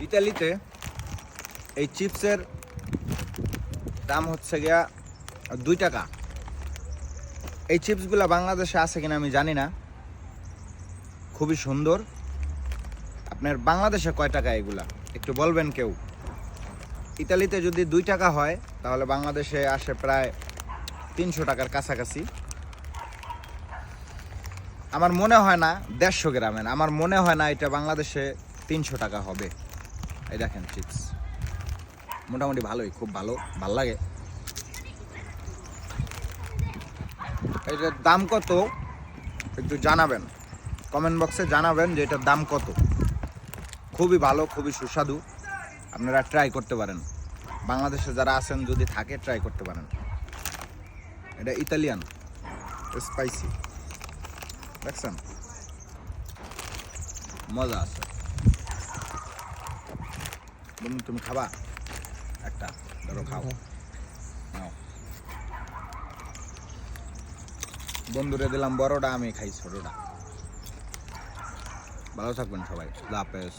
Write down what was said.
ইতালিতে এই চিপসের দাম হচ্ছে গিয়া 2 টাকা। এই চিপসগুলো বাংলাদেশে আছে কিনা আমি জানি না। খুবই সুন্দর। আপনার বাংলাদেশে কয় টাকা এগুলা একটু বলবেন কেউ? ইতালিতে যদি 2 টাকা হয় তাহলে বাংলাদেশে আসে প্রায় 300 টাকার কাছাকাছি। আমার মনে হয় না 150 গ্রামের, আমার মনে হয় না এটা বাংলাদেশে 300 টাকা হবে। এই দেখেন চিপস মোটামুটি ভালোই, খুব ভালো, ভাল লাগে। এটার দাম কত একটু জানাবেন, কমেন্ট বক্সে জানাবেন যে এটার দাম কত। খুবই ভালো, খুবই সুস্বাদু, আপনারা ট্রাই করতে পারেন। বাংলাদেশে যারা আছেন যদি থাকে ট্রাই করতে পারেন। এটা ইতালিয়ান স্পাইসি, দেখছেন মজা আছে। বন্ধু তুমি খাবা একটা? ধরো খাও, নাও। বন্ধুরে দিলাম বড়টা, আমি খাই ছোটটা। ভালো থাকবেন সবাই, আল্লাহ হাফেজ।